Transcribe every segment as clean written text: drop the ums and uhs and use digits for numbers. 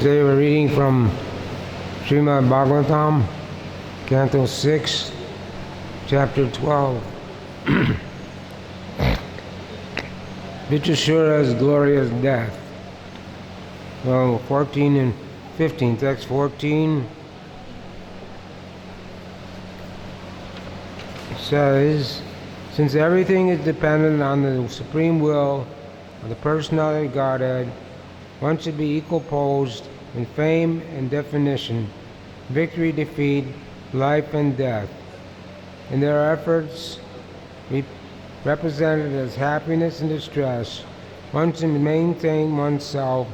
Today we're reading from Srimad Bhagavatam, Canto 6, Chapter 12. Which is sure as glorious death. Well, 14 and 15. Text 14 says, since everything is dependent on the supreme will of the personality of Godhead, one should be equal-posed in fame and definition, victory, defeat, life and death. In their efforts represented as happiness and distress, one should maintain oneself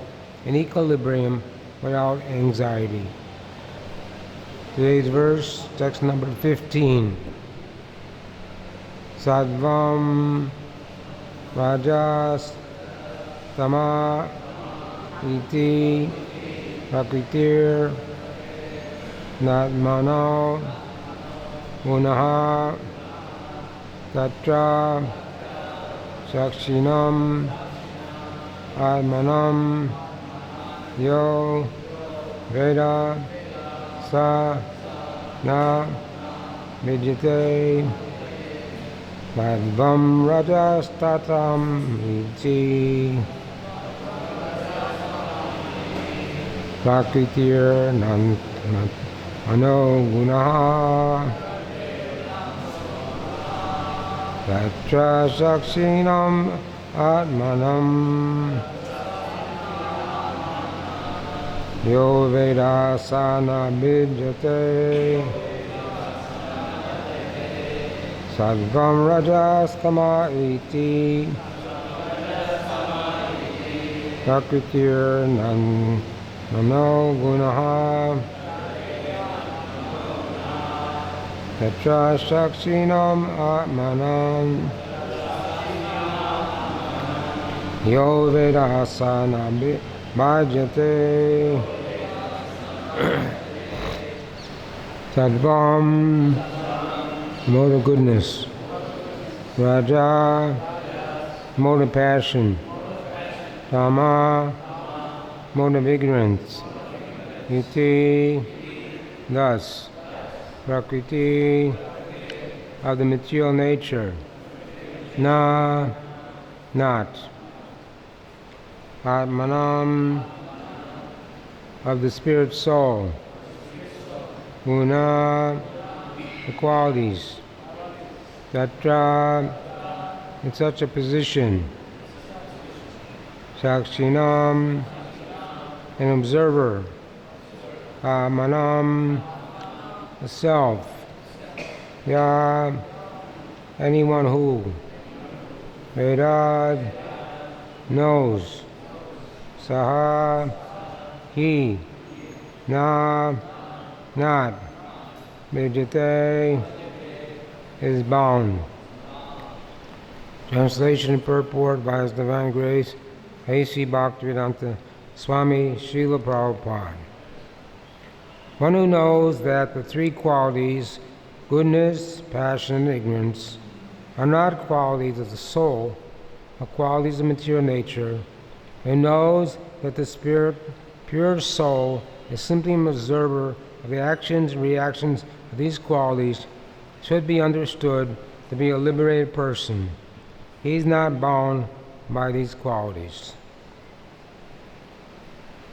in equilibrium without anxiety. Today's verse, text number 15. Sadvam Rajas Tama Iti Prakritir Natmano Gunaha Tatra Sakshinam Atmanam Yo Veda Sa Na Vijite Madhvam Rajastatam Iti Prakritir Ano Gunaha Tatra Sakshinam Atmanam Yo Vedasana Bhijate Sadvam Rajastama Iti Prakritir Nano Gunaha Tatra Sakshinam Atmanam Yo Vedasana Bhajate Sadvam mode of goodness, Raja mode of passion, Tama mode of ignorance, Iti thus, Prakriti of the material nature, Na not, Atmanam of the spirit soul, Guna the qualities, Tatra in such a position, Sakshinam an observer, Manam the self, Ya anyone who, Vedad knows, Saha he, Na not, Vijate is bound. Translation and purport by His Divine Grace, A.C. Bhakti-Vedanta Swami Srila Prabhupada. One who knows that the three qualities, goodness, passion, and ignorance, are not qualities of the soul, but qualities of material nature, and knows that the spirit, pure soul, is simply an observer of the actions and reactions of these qualities, should be understood to be a liberated person. He is not bound by these qualities.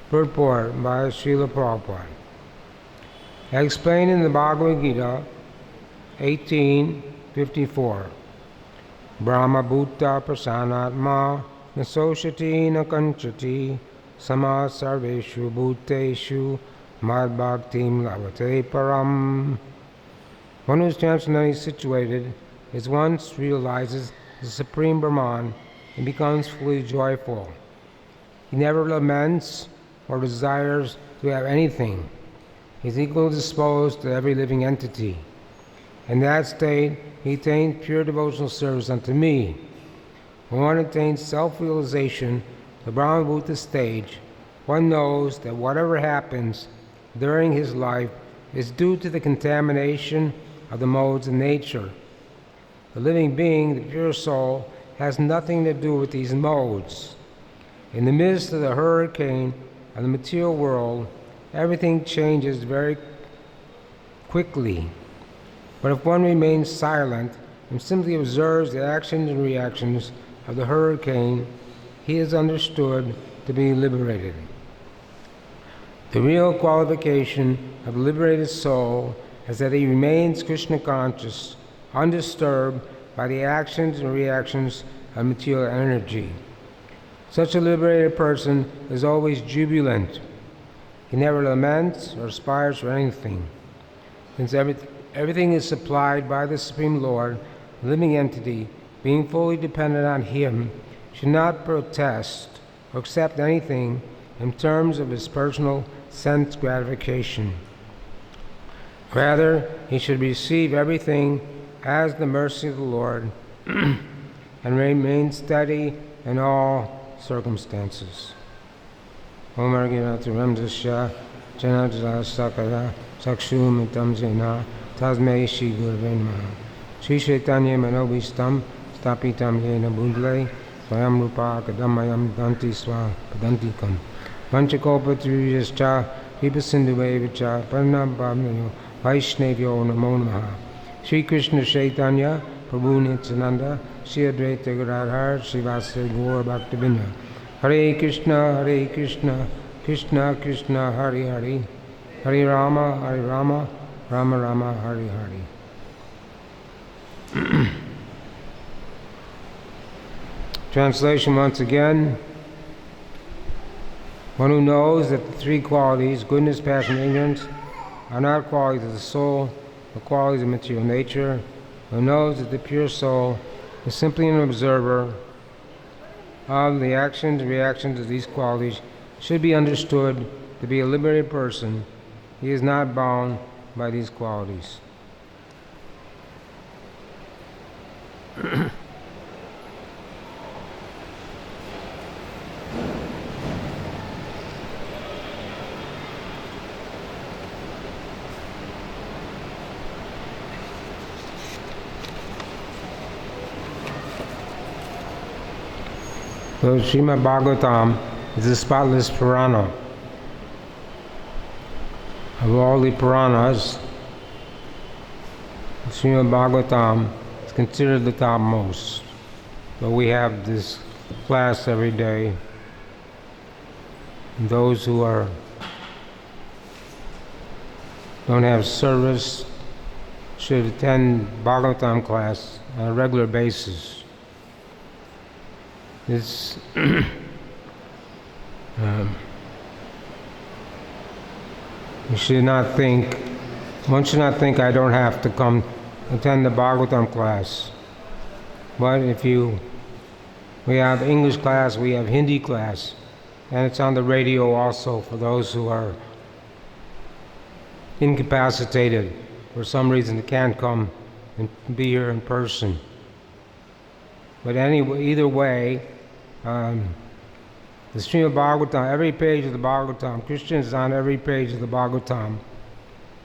Purport by Srila Prabhupada. Explained in the Bhagavad-Gita 18:54. Brahma Bhutta Prasanatma Nasoshati Nakanchati Sama Sarveshu Bhuteshu Mad Bhaktim Lavate Param. One who is transcendently situated is once realizes the Supreme Brahman and becomes fully joyful. He never laments or desires to have anything. He is equally disposed to every living entity. In that state, he attains pure devotional service unto me. When one attains self-realization, the Brahma-Bhuta stage, one knows that whatever happens during his life is due to the contamination of the modes of nature. The living being, the pure soul, has nothing to do with these modes. In the midst of the hurricane of the material world, everything changes very quickly. But if one remains silent and simply observes the actions and reactions of the hurricane, he is understood to be liberated. The real qualification of the liberated soul is that he remains Krishna conscious, undisturbed by the actions and reactions of material energy. Such a liberated person is always jubilant. He never laments or aspires for anything. Since everything is supplied by the Supreme Lord, the living entity, being fully dependent on Him, should not protest or accept anything in terms of his personal sense gratification. Rather, he should receive everything as the mercy of the Lord and remain steady in all circumstances. Om Argyanata Ramdasya Janadra Sakara Sakshumitam Jena Tasmei Shri Gurave Namaha. Shri Chaitanya Manobishtam Stapitam Yena Bundle Swayam Rupa Kadamayam Danti Swa Padantikam Panchakopatriyascha Vipasindhuvevacha Paranabhavnayo Vaishnavyo Namo Namaha. Shri Krishna Chaitanya Prabhu Nityananda Shri Advaita Gadadhar Srivasa Gaur Bhaktivinoda. Hare Krishna, Krishna Krishna, Hare Hare, Hare Rama, Rama Rama, Hare Hare. Translation once again. One who knows that the three qualities, goodness, passion, and ignorance, are not qualities of the soul, but qualities of material nature, who knows that the pure soul is simply an observer of the actions and reactions of these qualities, should be understood to be a liberated person. He is not bound by these qualities. So Srimad Bhagavatam is the spotless Purana. Of all the Puranas, Srimad Bhagavatam is considered the topmost. But we have this class every day. And those who don't have service should attend Bhagavatam class on a regular basis. This one should not think I don't have to come attend the Bhagavatam class. But we have English class, we have Hindi class, and it's on the radio also for those who are incapacitated for some reason they can't come and be here in person. But anyway, either way, the Srimad Bhagavatam, every page of the Bhagavatam, Krishna is on every page of the Bhagavatam.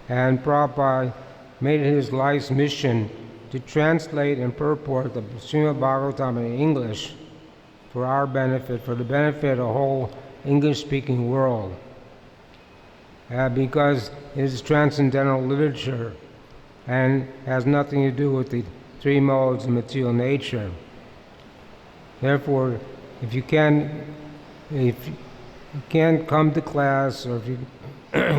And Prabhupada made it his life's mission to translate and purport the Srimad Bhagavatam in English for our benefit, for the benefit of the whole English-speaking world. Because it is transcendental literature and has nothing to do with the three modes of material nature. Therefore, if you can't come to class, or if you're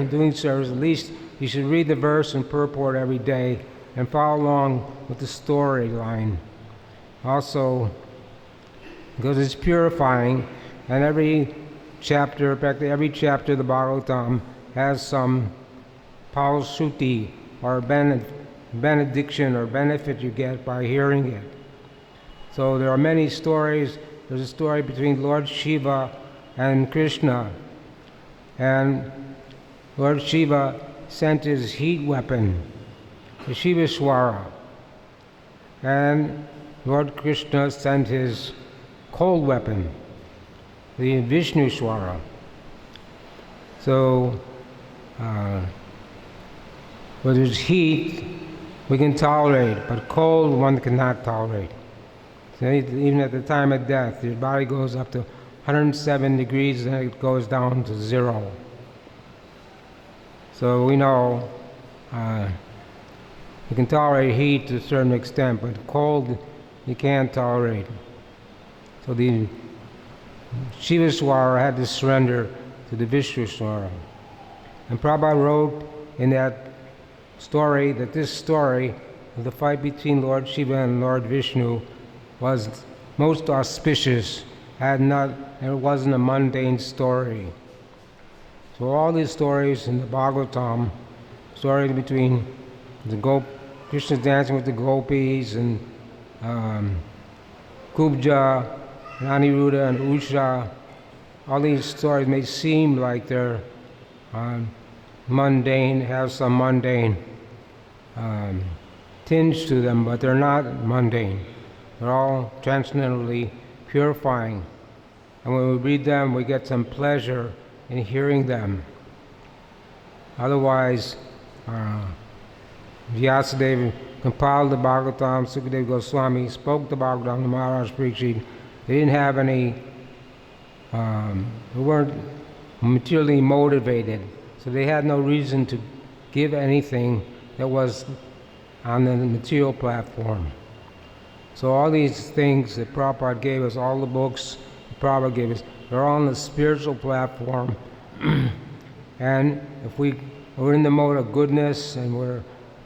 doing service, at least you should read the verse and purport every day and follow along with the storyline. Also, because it's purifying, and every chapter of the Bhagavatam has some palshruti or benediction or benefit you get by hearing it. So there are many stories. There's a story between Lord Shiva and Krishna. And Lord Shiva sent his heat weapon, the Shivaswara. And Lord Krishna sent his cold weapon, the Vishnuswara. So, where there's heat, we can tolerate, but cold one cannot tolerate. So even at the time of death, your body goes up to 107 degrees and it goes down to 0. So we know you can tolerate heat to a certain extent, but cold you can't tolerate. So the Shivaswara had to surrender to the Vishwaswara. And Prabhupada wrote in that story that this story of the fight between Lord Shiva and Lord Vishnu was most auspicious, it wasn't a mundane story. So all these stories in the Bhagavatam, stories between Krishna dancing with the gopis and Kubja, and Aniruddha and Usha, all these stories may seem like they're mundane, have some mundane tinge to them, but they're not mundane. They're all transcendently purifying. And when we read them, we get some pleasure in hearing them. Otherwise, Vyasadeva compiled the Bhagavatam, Sukadeva Goswami spoke the Bhagavatam, the Maharaj Parikshit. They didn't have any, they weren't materially motivated, so they had no reason to give anything that was on the material platform. So all these things that Prabhupada gave us, all the books that Prabhupada gave us, they're all on the spiritual platform. And if we're in the mode of goodness and we're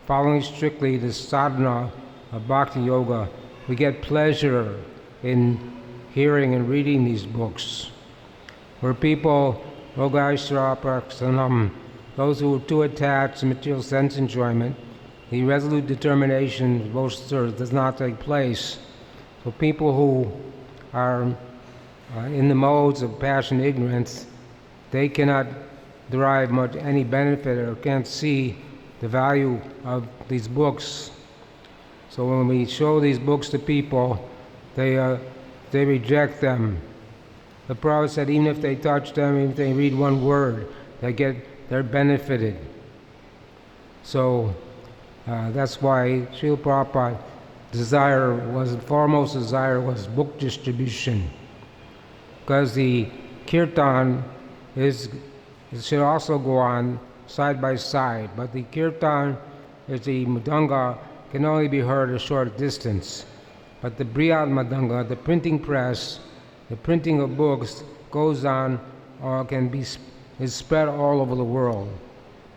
following strictly the sadhana of bhakti-yoga, we get pleasure in hearing and reading these books. Where people, Yogaishra Praksanam, those who are too attached to material sense enjoyment, the resolute determination of both does not take place. So people who are in the modes of passion ignorance, they cannot derive any benefit or can't see the value of these books. So when we show these books to people, they reject them. The Prabhupada said even if they touch them, even if they read one word, they're benefited. So that's why Srila Prabhupada's foremost desire was book distribution. Because the kirtan should also go on side by side, but the kirtan the mridanga can only be heard a short distance. But the Briyat Madanga, the printing press, the printing of books goes on or is spread all over the world.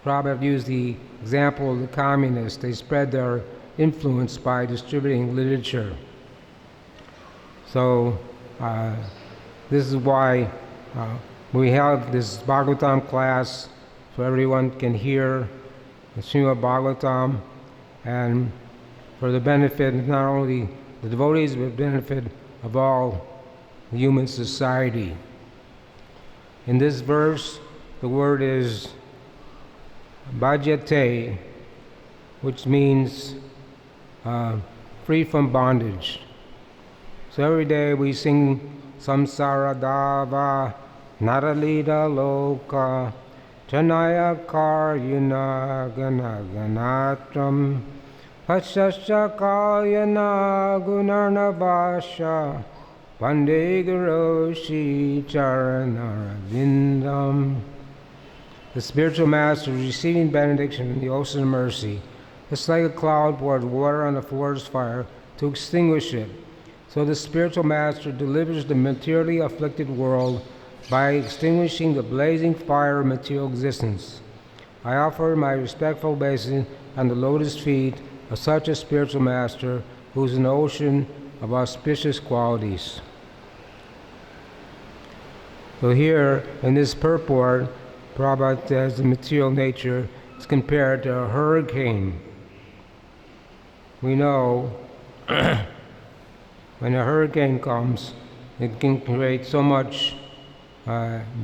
Prabhupada used the example of the communists. They spread their influence by distributing literature. So this is why we held this Bhagavatam class so everyone can hear the Srimad Bhagavatam, and for the benefit of not only the devotees but the benefit of all human society. In this verse, the word is bhajate, which means free from bondage. So every day we sing Samsara Dava Naralita Loka Chanaya Karyana Gana Ganatram Pashasya Kalyana Gunarna Vasha Pande Guroshi Charanarvindam. The spiritual master is receiving benediction from the ocean of mercy. It's like a cloud pours water on a forest fire to extinguish it. So the spiritual master delivers the materially afflicted world by extinguishing the blazing fire of material existence. I offer my respectful obeisance on the lotus feet of such a spiritual master who is an ocean of auspicious qualities. So here in this purport, Prabhupada says the material nature is compared to a hurricane. We know when a hurricane comes, it can create so much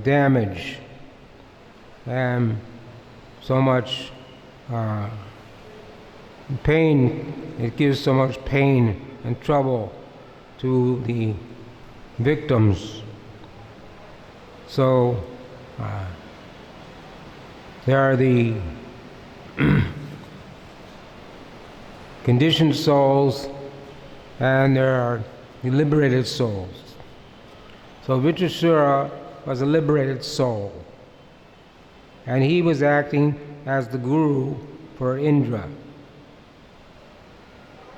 damage and so much pain. It gives so much pain and trouble to the victims. So there are the conditioned souls and there are the liberated souls. So Vritrasura was a liberated soul, and he was acting as the guru for Indra,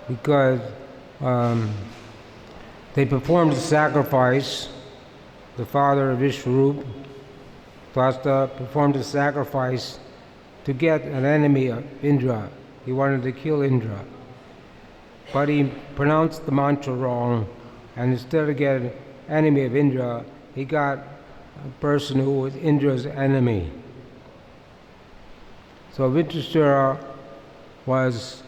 because they performed a sacrifice. The father of Vishwarup, Twasta, performed a sacrifice to get an enemy of Indra. He wanted to kill Indra, but he pronounced the mantra wrong, and instead of getting an enemy of Indra, he got a person who was Indra's enemy. So Vritrasura was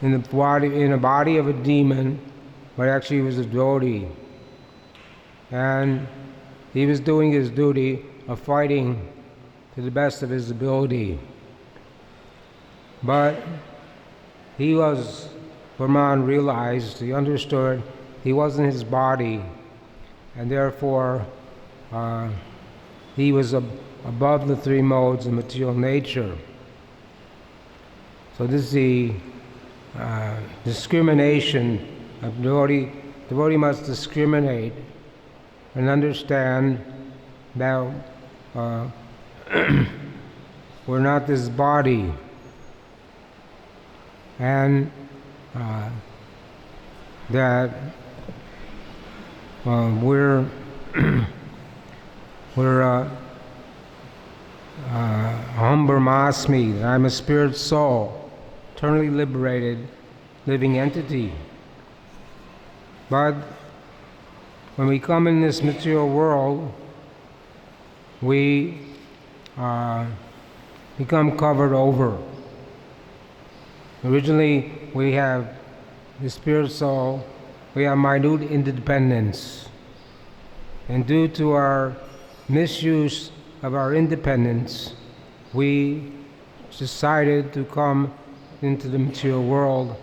in the body of a demon, but actually he was a devotee, and he was doing his duty of fighting to the best of his ability. But Brahman realized, he understood he wasn't his body, and therefore he was above the three modes of material nature. So this is the discrimination of devotee. Devotee must discriminate and understand that we're not this body, and that we're Aham Brahmasmi, that I'm a spirit soul, eternally liberated, living entity. But when we come in this material world, we become covered over. Originally, we have the spirit soul, we have minute independence. And due to our misuse of our independence, we decided to come into the material world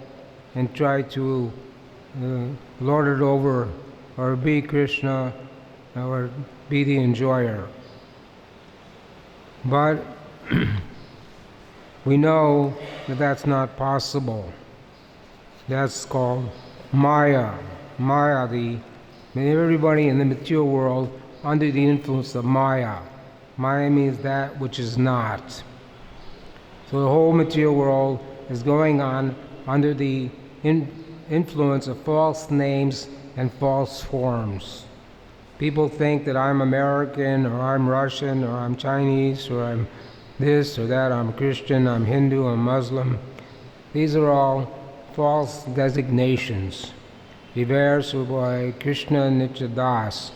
and try to lord it over, or be Krishna, or be the enjoyer. But we know that that's not possible. That's called Maya. Maya, everybody in the material world under the influence of Maya. Maya means that which is not. So the whole material world is going on under the influence of false names and false forms. People think that I'm American, or I'm Russian, or I'm Chinese, or I'm this or that, I'm Christian, I'm Hindu, I'm Muslim. These are all false designations. Viver Subhai Krishna Nityadas.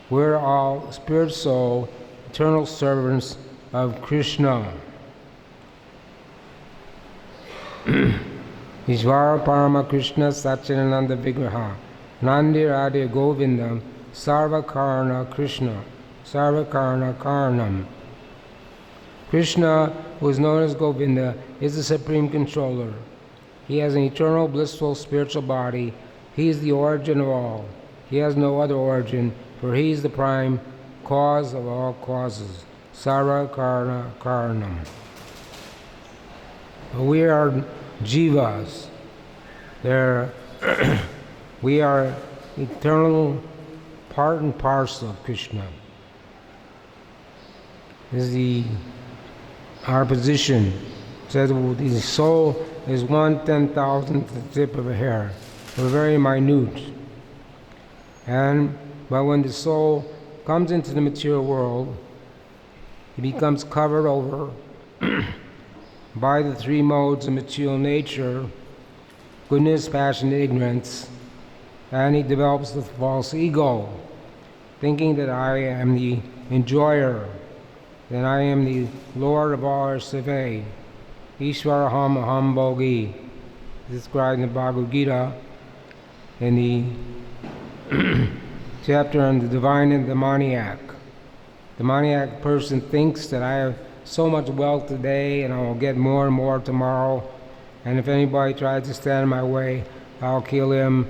We're all spirit soul, eternal servants of Krishna. Ishvara Parama Krishna Satchidananda Vigraha. Nandi Radha Govindam Sarvakarna Krishna. Sarvakarna Karnam. Krishna, who is known as Govinda, is the supreme controller. He has an eternal, blissful, spiritual body. He is the origin of all. He has no other origin, for he is the prime cause of all causes. Sarva Karna Karnam. We are jivas. We are eternal part and parcel of Krishna. This is our position. It says the soul is 1/10,000th the tip of a hair. We're very minute. But when the soul comes into the material world, it becomes covered over by the three modes of material nature, goodness, passion, and ignorance, and he develops the false ego, thinking that I am the enjoyer, that I am the Lord of all our survey. Ishwaraham Aham Bhogi, described in the Bhagavad-Gita in the chapter on the divine and demoniac. The demoniac person thinks that I have so much wealth today and I will get more and more tomorrow, and if anybody tries to stand in my way, I'll kill him.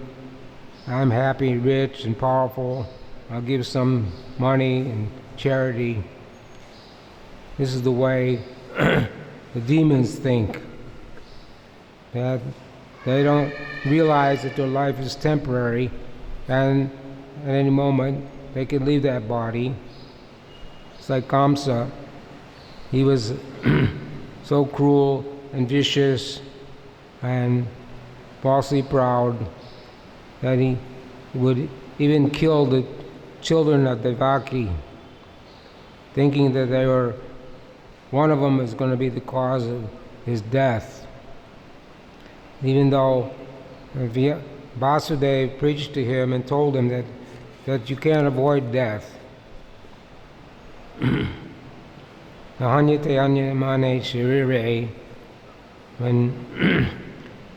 I'm happy, rich, and powerful. I'll give some money and charity. This is the way the demons think. That they don't realize that their life is temporary, and at any moment they could leave that body. It's like Kamsa. He was so cruel and vicious and falsely proud that he would even kill the children of Devaki, thinking that one of them is going to be the cause of his death. Even though Vasudeva preached to him and told him that you can't avoid death. When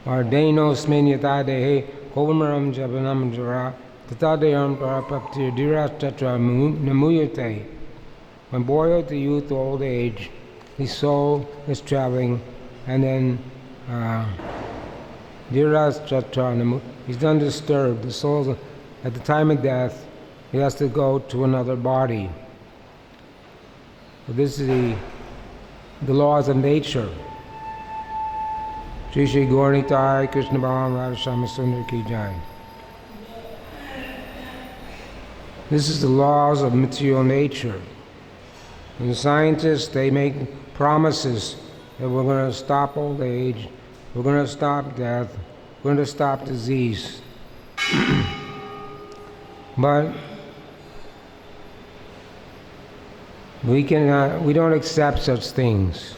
Ardenos Menyatadehe Komaram Jabanam Jara Tatadayam Parapapti Dirastatra Namuyate. When boyhood to youth to old age, his soul is traveling, and then Dirastatra, he's undisturbed. The soul, at the time of death, he has to go to another body. So this is the laws of nature. Shri Shri Gauranitai Krishna Balaram Radha Shama Sundar Ki Jai. This is the laws of material nature. And the scientists, they make promises that we're going to stop old age, we're going to stop death, we're going to stop disease. But we don't accept such things.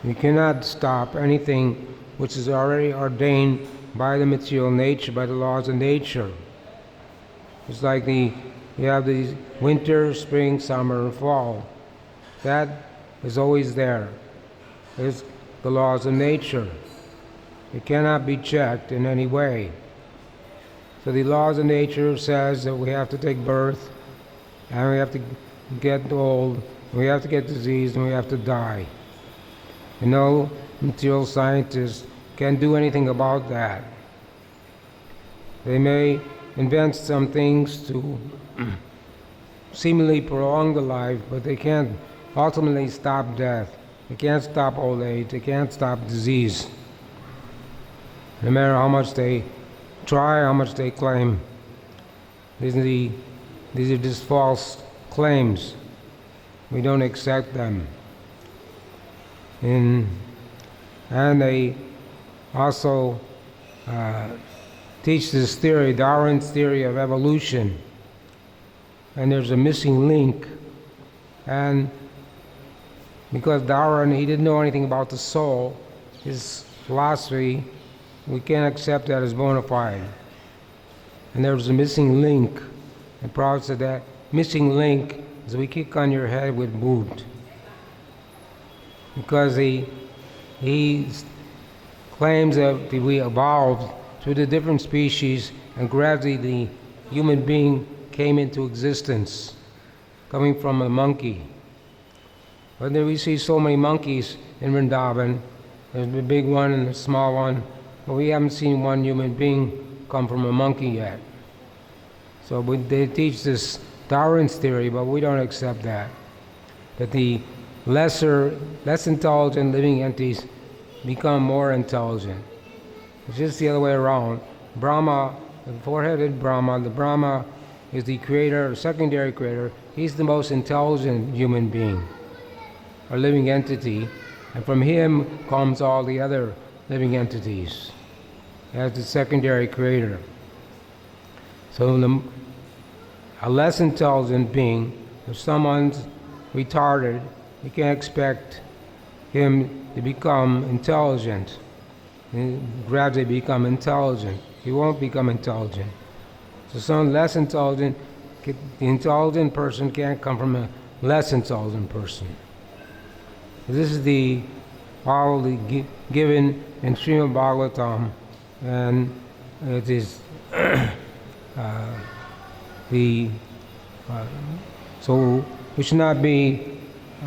We cannot stop anything which is already ordained by the material nature, by the laws of nature. It's like you have these winter, spring, summer, and fall. That is always there. It's the laws of nature. It cannot be checked in any way. So the laws of nature says that we have to take birth, and we have to get old, we have to get diseased, and we have to die. And no material scientists can do anything about that. They may invent some things to seemingly prolong the life, but they can't ultimately stop death. They can't stop old age. They can't stop disease. No matter how much they try, how much they claim. These are just false claims. We don't accept them. And they also teach this theory, Darwin's theory of evolution. And there's a missing link. And because Darwin, he didn't know anything about the soul, his philosophy, we can't accept that as bona fide. And there's a missing link. And Prabhupada said that missing link is we kick on your head with boot. Because he claims that we evolved through the different species, and gradually the human being came into existence, coming from a monkey. But then we see so many monkeys in Vrindavan. There's the big one and the small one, but we haven't seen one human being come from a monkey yet. So they teach this Darwin's theory, but we don't accept that. That the less intelligent living entities become more intelligent. It's just the other way around. Brahma, the four-headed Brahma, the Brahma is the creator, secondary creator. He's the most intelligent human being, or living entity, and from him comes all the other living entities as the secondary creator. So a less intelligent being, if someone's retarded, you can't expect him to become intelligent, and gradually become intelligent. He won't become intelligent. So someone less intelligent, the intelligent person can't come from a less intelligent person. This is all given in Srimad Bhagavatam, and it is so we should not be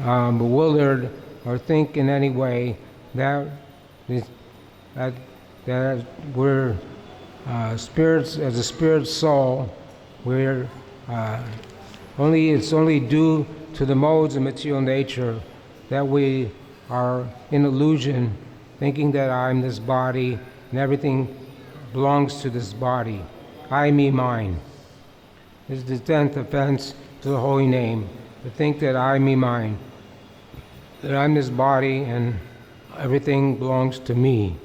bewildered or think in any way that we're spirits, as a spirit soul, we're it's only due to the modes of material nature that we are in illusion, thinking that I'm this body and everything belongs to this body. I, me, mine. is the 10th offense to the holy name, to think that I, me, mine, that I'm this body and everything belongs to me.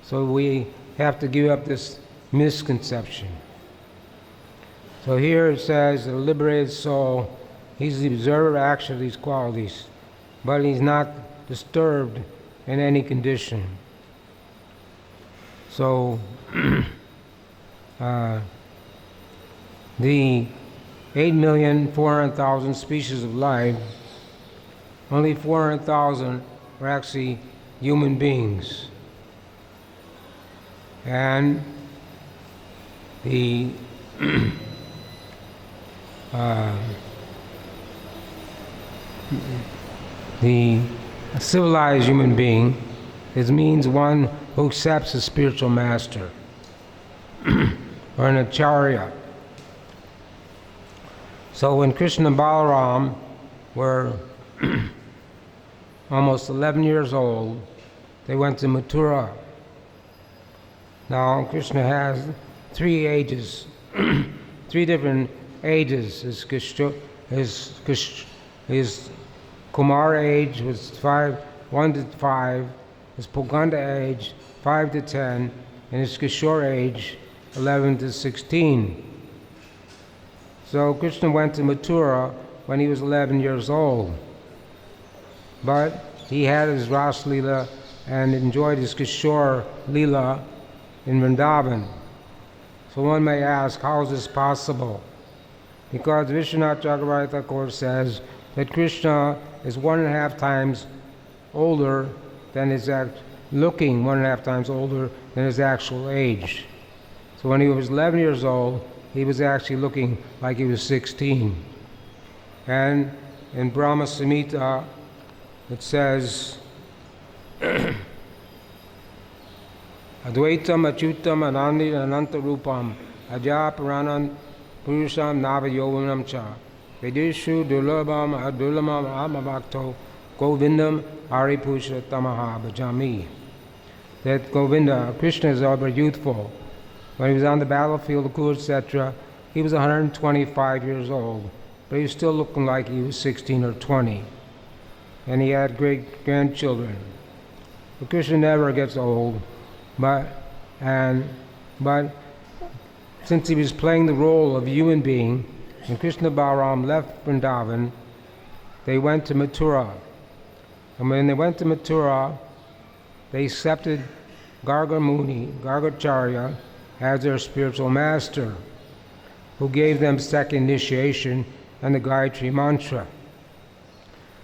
So we have to give up this misconception. So here it says the liberated soul, he's the observer action of these qualities, but he's not disturbed in any condition. So the 8,400,000 species of life, only 400,000 are actually human beings. And the the civilized human being means one who accepts a spiritual master or an acharya. So when Krishna and Balaram were almost 11 years old, they went to Mathura. Now Krishna has 3 ages, 3 different ages. His Kumar age was 1 to 5, his Puganda age 5 to 10, and his Kishore age 11 to 16. So Krishna went to Mathura when he was 11 years old, but he had his Ras Leela and enjoyed his Kishore Leela in Vrindavan. So one may ask, how is this possible? Because Vishwanath Chakravarti Thakur says that Krishna is 1.5 times older than looking 1.5 times older than his actual age. So when he was 11 years old, he was actually looking like he was 16. And in Brahma Samhita, it says, Advaitam Achyutam Anandi Ananta Rupam Ajaparanam Purusham Navayovanam Cha Vedishu Dulabam Adulamam Amavakto Govindam Haripusha Tamaha Bhajami. That Govinda, Krishna, is ever youthful. When he was on the battlefield of Kurukshetra, he was 125 years old, but he was still looking like he was 16 or 20. And he had great grandchildren. But Krishna never gets old, but since he was playing the role of a human being, when Krishna and Balaram left Vrindavan, they went to Mathura. And when they went to Mathura, they accepted Gargacharya, as their spiritual master, who gave them second initiation and the Gayatri mantra.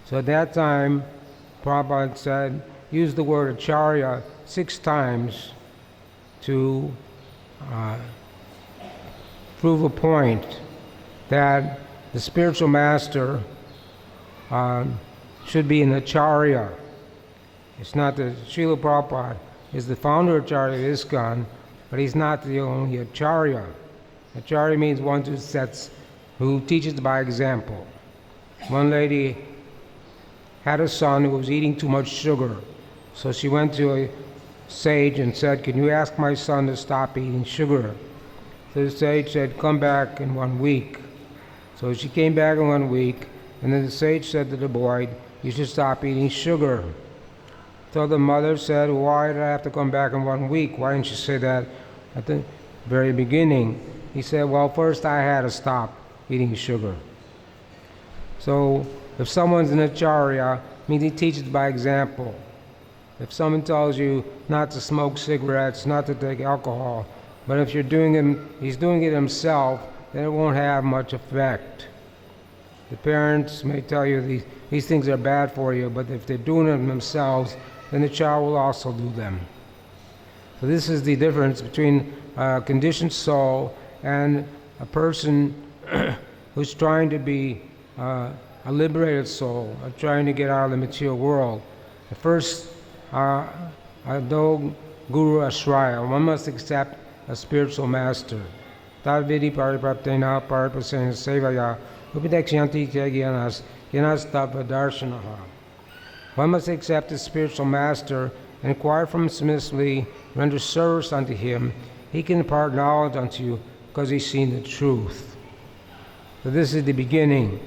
So at that time, Prabhupada said, use the word acharya 6 times to prove a point that the spiritual master should be an acharya. It's not that Srila Prabhupada is the founder of Acharya of ISKCON, but he's not the only acharya. Acharya means one who teaches by example. One lady had a son who was eating too much sugar, so she went to a sage and said, can you ask my son to stop eating sugar? So the sage said, come back in 1 week. So she came back in 1 week, and then the sage said to the boy, you should stop eating sugar. So the mother said, why did I have to come back in 1 week? Why didn't you say that at the very beginning? He said, well, first I had to stop eating sugar. So if someone's an acharya, it means he teaches by example. If someone tells you not to smoke cigarettes, not to take alcohol, but if he's doing it himself, then it won't have much effect. The parents may tell you these things are bad for you, but if they're doing them themselves, then the child will also do them. So this is the difference between a conditioned soul and a person who's trying to be a liberated soul, trying to get out of the material world. The first, no guru ashraya, one must accept a spiritual master. Tadvidi paripratena paripasena sevaya upadekshanti jagyanas yanastava darshanaha. One must accept the spiritual master and inquire from him submissively, render service unto him. He can impart knowledge unto you because he's seen the truth. So this is the beginning.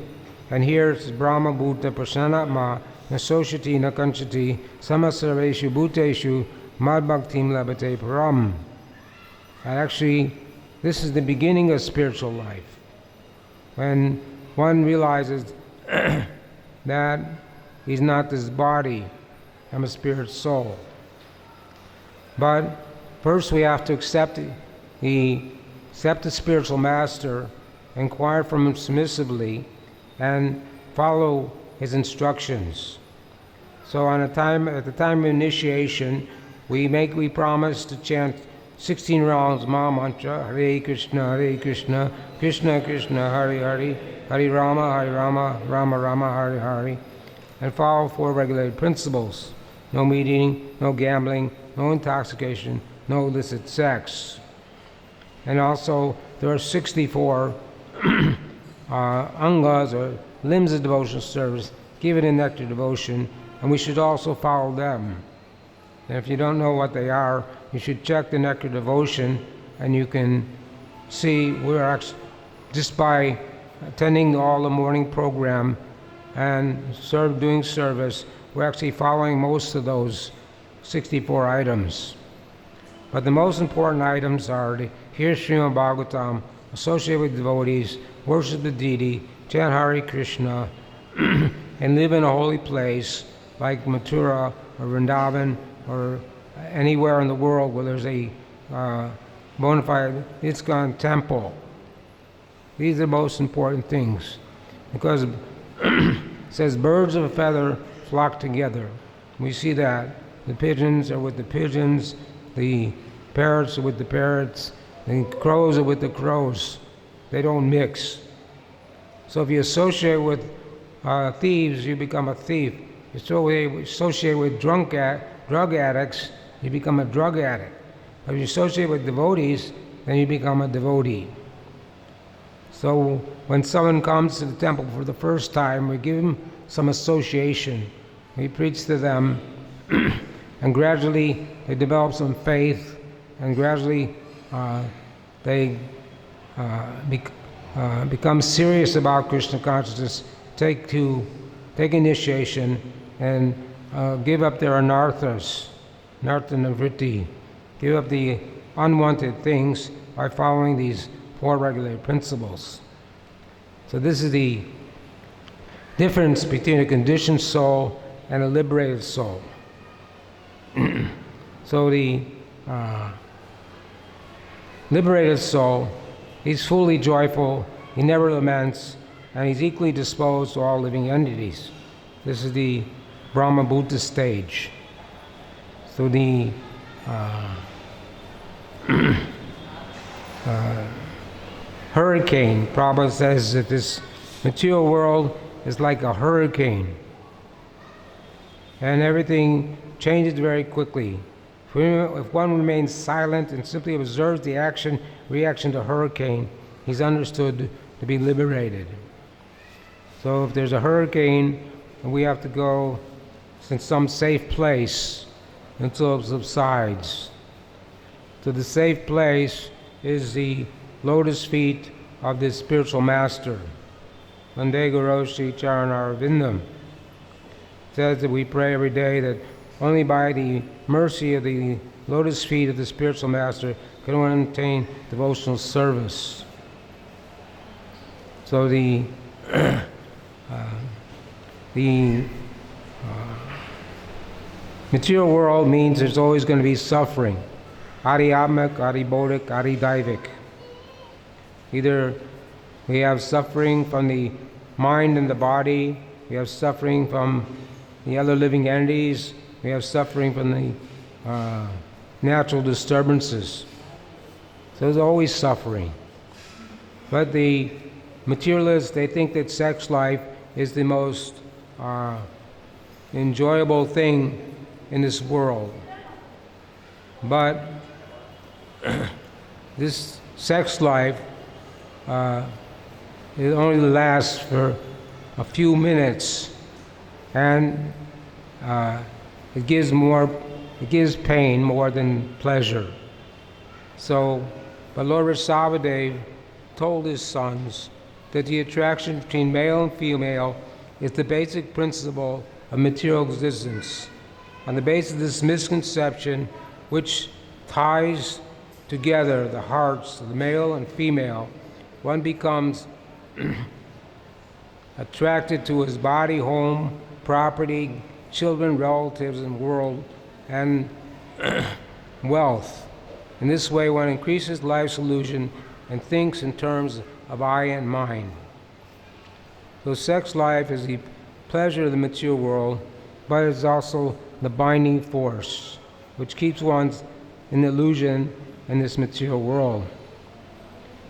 And here it's Brahma Bhuta Prasanatma Nasoshati Nakanchati Samasarveshu Bhuteshu Mad Bhaktim Labate Param. And actually, this is the beginning of spiritual life. When one realizes that he's not this body, I'm a spirit soul. But first we have to accept the spiritual master, inquire from him submissively, and follow his instructions. So at the time of initiation, we promise to chant 16 rounds Maha Mantra, Hare Krishna, Krishna Krishna, Hare Hare, Hare Rama, Rama Rama, Hare Hare, and follow 4 regulated principles. No meat eating, no gambling, no intoxication, no illicit sex. And also, there are 64 angas, or limbs of devotional service, given in nectar devotion, and we should also follow them. And if you don't know what they are, you should check the nectar devotion, and you can see we're actually, just by attending all the morning program and doing service, we're actually following most of those 64 items. But the most important items are to hear Srimad Bhagavatam, associate with devotees, worship the deity, chant Hare Krishna, and live in a holy place like Mathura or Vrindavan or anywhere in the world where there's a bona fide ISKCON temple. These are the most important things, because it says birds of a feather flock together. We see that. The pigeons are with the pigeons, the parrots are with the parrots, the crows are with the crows. They don't mix. So if you associate with thieves, you become a thief. If you associate with drug addicts, you become a drug addict. If you associate with devotees, then you become a devotee. So when someone comes to the temple for the first time, we give them some association. We preach to them, and gradually they develop some faith, and gradually they become serious about Krishna consciousness, take initiation, and give up their anarthas, nartana vritti, give up the unwanted things by following these 4 regulated principles. So this is the difference between a conditioned soul and a liberated soul. So the liberated soul, he's fully joyful, he never laments, and he's equally disposed to all living entities. This is the Brahma Bhuta stage. So the hurricane, Prabhupada says that this material world is like a hurricane, and everything changes very quickly. If one remains silent and simply observes the reaction to hurricane, he's understood to be liberated. So if there's a hurricane, we have to go in some safe place until it subsides. So the safe place is the lotus feet of the spiritual master. Vande Guroshi Charanarvindam. It says that we pray every day that only by the mercy of the lotus feet of the spiritual master can one obtain devotional service. So the material world means there's always going to be suffering. Adhyatmic, adhibodhic, adhidaivik. Either we have suffering from the mind and the body, we have suffering from the other living entities, we have suffering from the natural disturbances. So there's always suffering. But the materialists, they think that sex life is the most enjoyable thing in this world. But this sex life, it only lasts for a few minutes, and it gives pain more than pleasure. So, but Lord Rishabhadev told his sons that the attraction between male and female is the basic principle of material existence. On the basis of this misconception, which ties together the hearts of the male and female, one becomes attracted to his body, home, property, children, relatives, and world, and wealth. In this way, one increases life's illusion and thinks in terms of I and mine. So sex life is the pleasure of the material world, but it's also the binding force, which keeps one in illusion in this material world.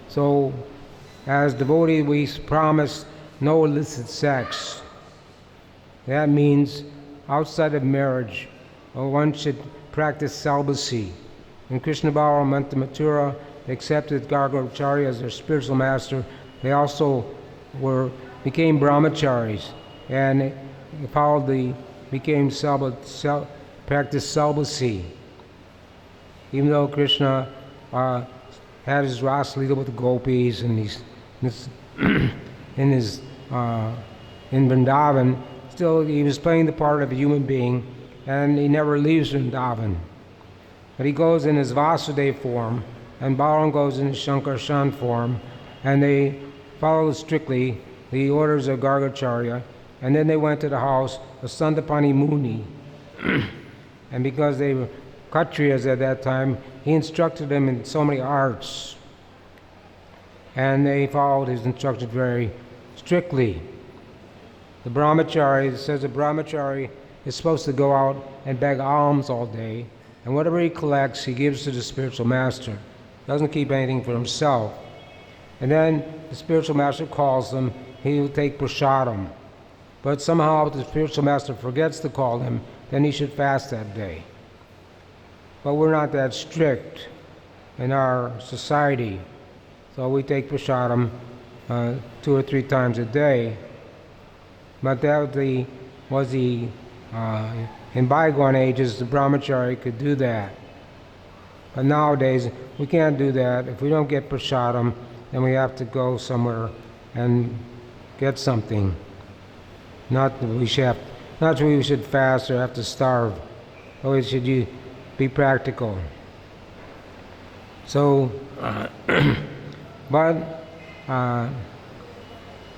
So, as devotees, we promise no illicit sex. That means outside of marriage, one should practice celibacy. When Krishna Balaram went to Mathura, they accepted Gargacharya as their spiritual master. They also became brahmacharis and practiced celibacy. Even though Krishna had his Rasa Leela with the gopis and in Vrindavan, still he was playing the part of a human being, and he never leaves Vrindavan. But he goes in his Vasudeva form, and Balaram goes in his Shankarshan form, and they follow strictly the orders of Gargacharya, and then they went to the house of Sandapani Muni. And because they were Kshatriyas at that time, he instructed them in so many arts, and they followed his instructions very strictly. The brahmachari, it says the brahmachari is supposed to go out and beg alms all day, and whatever he collects, he gives to the spiritual master. Doesn't keep anything for himself. And then the spiritual master calls them, he will take prasadam. But somehow if the spiritual master forgets to call him, then he should fast that day. But we're not that strict in our society, so we take prasadam 2 or 3 times a day. But that was in bygone ages, the brahmachari could do that. But nowadays, we can't do that. If we don't get prasadam, then we have to go somewhere and get something. Not that we should fast or have to starve. Always should you be practical. So, but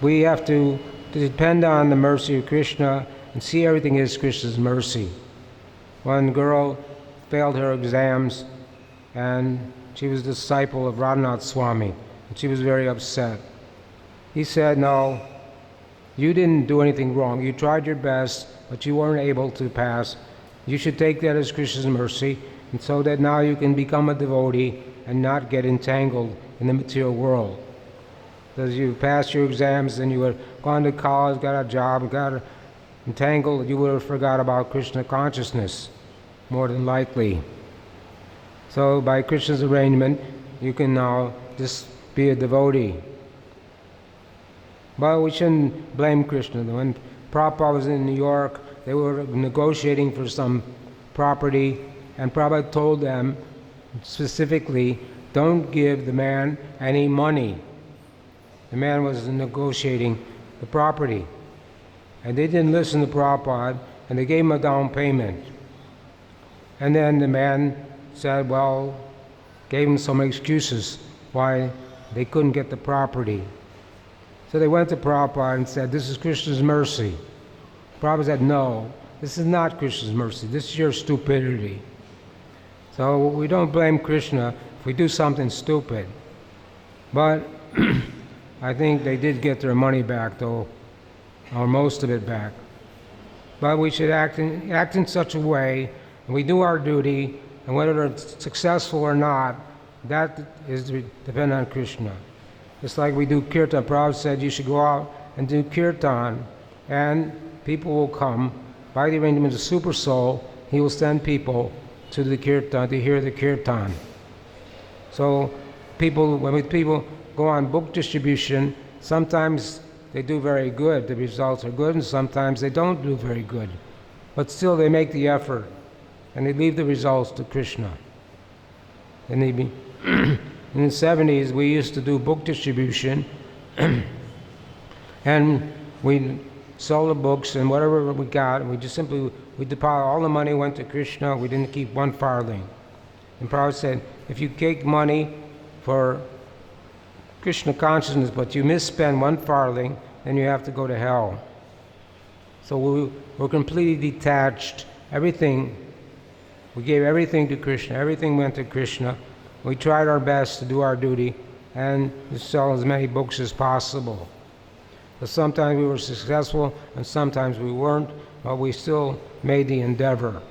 we have to depend on the mercy of Krishna and see everything as Krishna's mercy. One girl failed her exams, and she was a disciple of Radhanath Swami, and she was very upset. He said, no, you didn't do anything wrong. You tried your best, but you weren't able to pass. You should take that as Krishna's mercy, and so that now you can become a devotee and not get entangled in the material world. Because you passed your exams and you had gone to college, got a job, got entangled, you would have forgot about Krishna consciousness, more than likely. So by Krishna's arrangement, you can now just be a devotee. But we shouldn't blame Krishna. When Prabhupada was in New York, they were negotiating for some property, and Prabhupada told them specifically, don't give the man any money. The man was negotiating the property. And they didn't listen to Prabhupada, and they gave him a down payment. And then the man said, well, gave him some excuses why they couldn't get the property. So they went to Prabhupada and said, this is Krishna's mercy. Prabhupada said, no, this is not Krishna's mercy. This is your stupidity. So we don't blame Krishna if we do something stupid. But I think they did get their money back, though, or most of it back. But we should act in such a way, and we do our duty, and whether it's successful or not, that is dependent on Krishna. It's like we do kirtan. Prabhupada said you should go out and do kirtan, and people will come. By the arrangement of Super Soul, he will send people to the kirtan, to hear the kirtan. So when people go on book distribution, sometimes they do very good, the results are good, and sometimes they don't do very good. But still they make the effort, and they leave the results to Krishna. And in the 70s, we used to do book distribution, And we sold the books and whatever we got, we deposited all the money went to Krishna. We didn't keep one farthing. And Prabhupada said, if you take money for Krishna consciousness, but you misspend one farthing, then you have to go to hell. So we were completely detached. Everything, we gave everything to Krishna. Everything went to Krishna. We tried our best to do our duty and to sell as many books as possible. But sometimes we were successful and sometimes we weren't, but we still made the endeavor.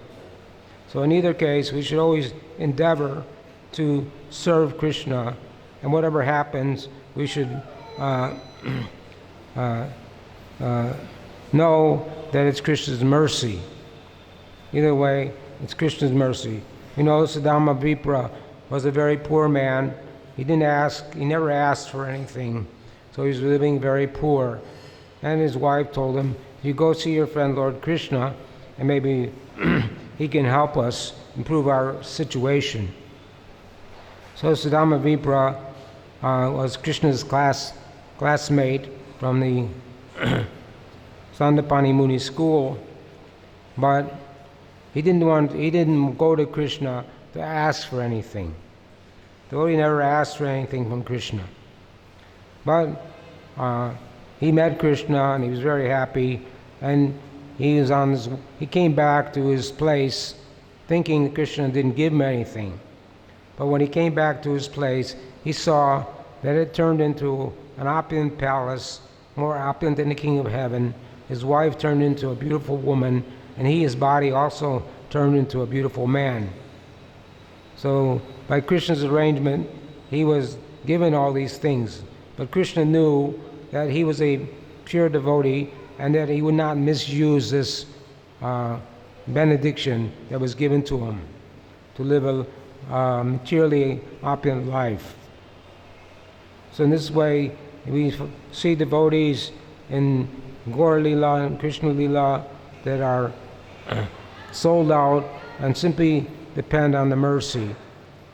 So in either case, we should always endeavor to serve Krishna, and whatever happens, we should know that it's Krishna's mercy. Either way, it's Krishna's mercy. You know, Siddhama Vipra was a very poor man. He never asked for anything, so he was living very poor. And his wife told him, you go see your friend Lord Krishna, and maybe he can help us improve our situation. So Siddhama Vipra was Krishna's classmate from the Sandapani Muni school, but he didn't go to Krishna to ask for anything. Though he never asked for anything from Krishna. But he met Krishna and he was very happy, and he came back to his place thinking that Krishna didn't give him anything. But when he came back to his place, he saw that it turned into an opulent palace, more opulent than the king of heaven. His wife turned into a beautiful woman, and his body also turned into a beautiful man. So by Krishna's arrangement, he was given all these things. But Krishna knew that he was a pure devotee and that he would not misuse this benediction that was given to him to live a materially opulent life. So in this way, we see devotees in Gaur Lila and Krishna Lila that are sold out and simply depend on the mercy.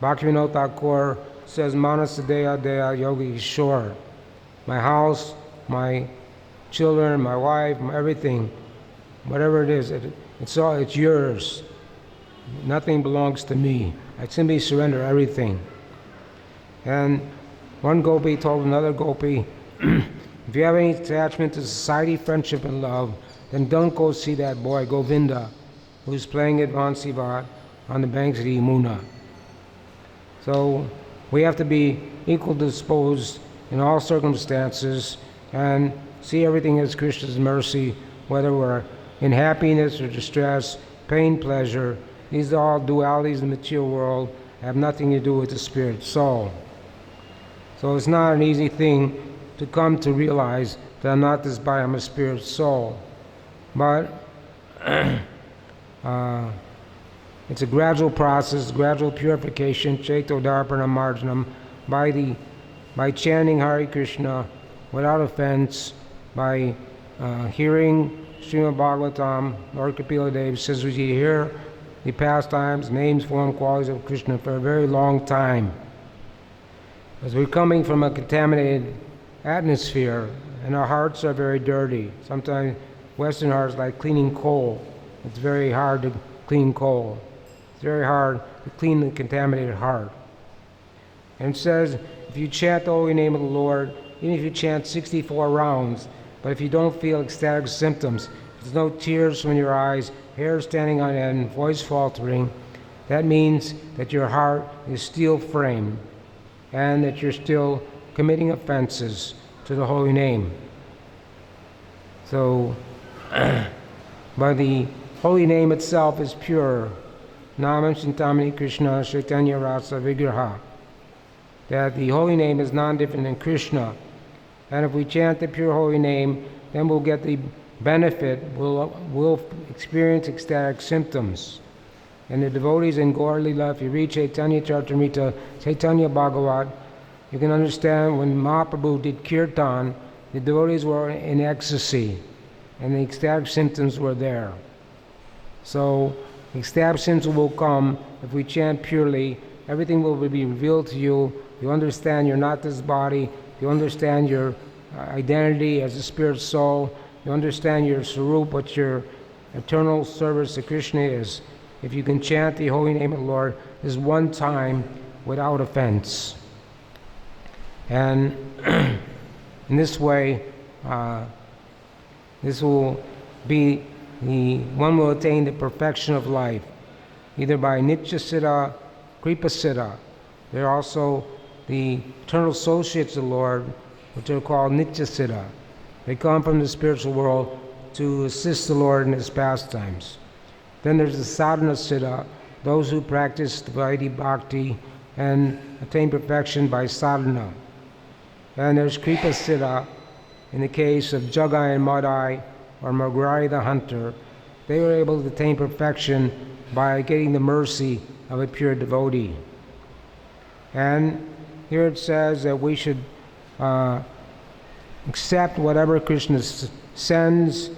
Bhaktivinoda Thakur says, Manasadeya Deya Yogi Ishwar. My house, my children, my wife, everything, whatever it is, it's yours. Nothing belongs to me. I simply surrender everything. And one gopi told another gopi, if you have any attachment to society, friendship, and love, then don't go see that boy Govinda, who's playing at Vansivat on the banks of the Yamuna. So we have to be equal disposed in all circumstances and see everything as Krishna's mercy, whether we're in happiness or distress, pain, pleasure. These are all dualities in the material world, have nothing to do with the spirit soul. So it's not an easy thing to come to realize that I'm not this body, I'm a spirit soul. But it's a gradual process, gradual purification, Chaitodarpana Marjanam, by chanting Hare Krishna without offense, by hearing Srimad Bhagavatam. Lord Kapila Dev says we hear the pastimes, names, form, qualities of Krishna for a very long time. As we're coming from a contaminated atmosphere and our hearts are very dirty. Sometimes Western hearts like cleaning coal. It's very hard to clean coal. It's very hard to clean the contaminated heart. And it says, if you chant the holy name of the Lord, even if you chant 64 rounds, but if you don't feel ecstatic symptoms, if there's no tears from your eyes, hair standing on end, voice faltering, that means that your heart is steel framed and that you're still committing offenses to the holy name. So, but the holy name itself is pure. Nama Chintamani Krishna Chaitanya Rasa Vigraha. That the holy name is non-different than Krishna. And if we chant the pure holy name, then we'll get the benefit, we'll experience ecstatic symptoms. And the devotees in Gaur Lila, if you read Chaitanya Charitamrita, Chaitanya Bhagavat, you can understand when Mahaprabhu did kirtan, the devotees were in ecstasy, and the ecstatic symptoms were there. So, ecstatic symptoms will come if we chant purely. Everything will be revealed to you. You understand you're not this body. You understand you're identity as a spirit soul. You understand your Sarup, what your eternal service to Krishna is. If you can chant the holy name of the Lord this one time without offense. And in this way, this will be one will attain the perfection of life, either by Nitya Siddha, Kripa Siddha. They're also the eternal associates of the Lord, which are called Nitya Siddha. They come from the spiritual world to assist the Lord in his pastimes. Then there's the Sadhana Siddha, those who practice Vaidhi Bhakti and attain perfection by sadhana. And there's Kripa Siddha, in the case of Jagai and Madai, or Magrai the hunter. They were able to attain perfection by getting the mercy of a pure devotee. And here it says that we should accept whatever Krishna sends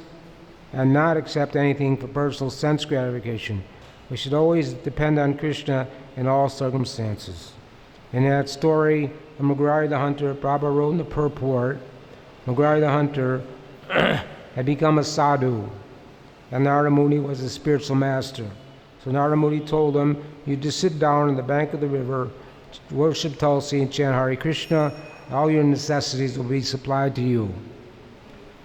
and not accept anything for personal sense gratification. We should always depend on Krishna in all circumstances. In that story of Magrai the hunter, Prabhupada wrote in the purport, Magrai the hunter had become a sadhu, and Narada Muni was his spiritual master. So Narada Muni told him, you just sit down on the bank of the river, worship Tulsi and chant Hare Krishna, all your necessities will be supplied to you.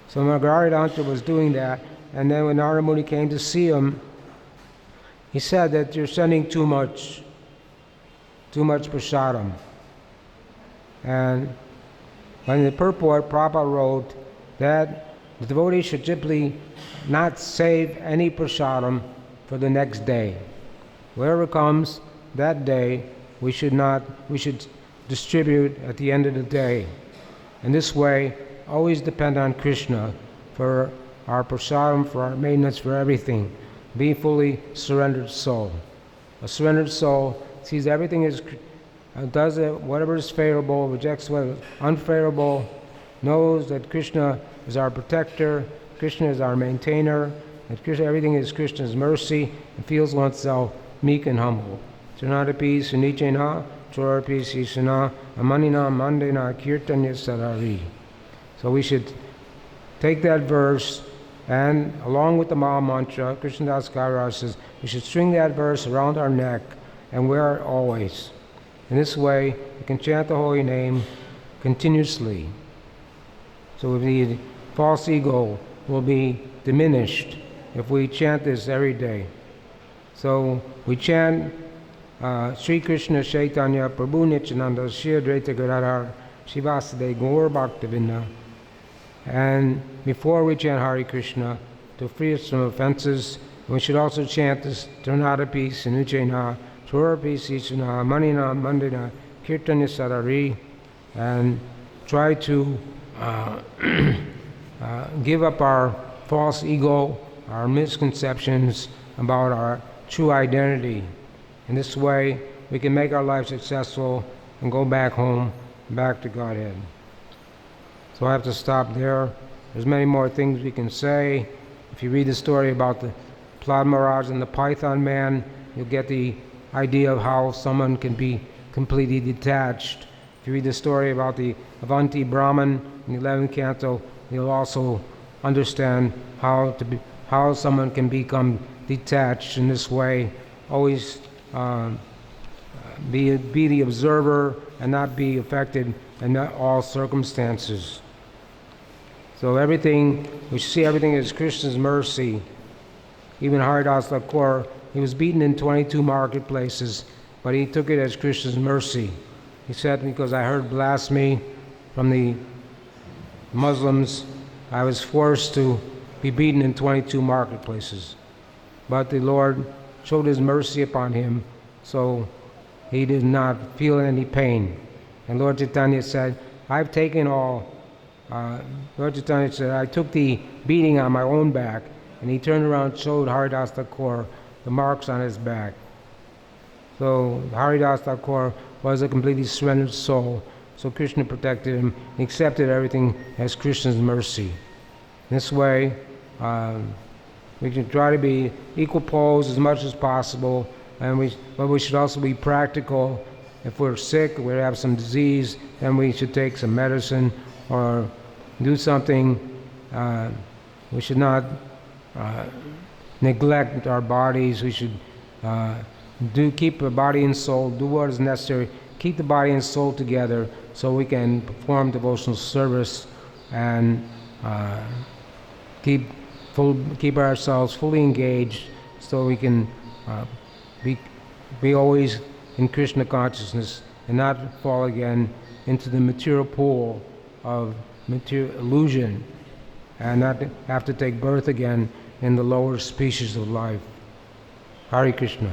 So Magrai the hunter was doing that, and then when Narada Muni came to see him, he said that you're sending too much prasadam. And in the purport, Prabhupada wrote that the devotee should simply not save any prasadam for the next day. Whatever comes that day, we should distribute at the end of the day. In this way, always depend on Krishna for our prasadam, for our maintenance, for everything. Be fully surrendered soul. A surrendered soul sees everything as does it, whatever is favorable, rejects what is unfavorable, knows that Krishna is our protector, Krishna is our maintainer, that everything is Krishna's mercy, and feels oneself meek and humble. Janadapi sunichena, chorapi sisana, amanina mandena kirtanya sarari. So we should take that verse and along with the Maha Mantra, Krishnadas Kaviraj says, we should string that verse around our neck and wear it always. In this way, we can chant the holy name continuously. So the false ego will be diminished if we chant this every day. So we chant Sri Krishna Chaitanya Prabhu Nityananda Shri Advaita Gadadhar Shivasade Gaur Bhaktavinda. And before we chant Hare Krishna, to free us from offenses, we should also chant this Tarnadapi Sanuchena, Chorapi Sisana, Manina Mandina, Kirtanya Sarari, and try to give up our false ego, our misconceptions about our true identity. In this way, we can make our life successful and go back home, back to Godhead. So I have to stop there. There's many more things we can say. If you read the story about the Prahlad Maharaj and the Python man, you'll get the idea of how someone can be completely detached. If you read the story about the Avanti Brahman in the 11th canto, you'll also understand how someone can become detached in this way. Always be the observer and not be affected in all circumstances. So everything, we see everything as Krishna's mercy. Even Haridas Thakur, he was beaten in 22 marketplaces, but he took it as Krishna's mercy. He said, because I heard blasphemy from the Muslims, I was forced to be beaten in 22 marketplaces. But the Lord showed his mercy upon him, so he did not feel any pain. And Lord Chaitanya said, I've taken all. Lord Chaitanya said, I took the beating on my own back, and he turned around and showed Haridas Thakur the marks on his back. So Haridas Thakur was a completely surrendered soul, so Krishna protected him and accepted everything as Krishna's mercy. This way, we can try to be equal poles as much as possible, but we should also be practical. If we're sick, we have some disease, then we should take some medicine or do something. We should not neglect our bodies. We should keep the body and soul, do what is necessary, keep the body and soul together so we can perform devotional service and keep ourselves fully engaged so we can be always in Krishna consciousness and not fall again into the material pool of material illusion and not have to take birth again in the lower species of life. Hare Krishna.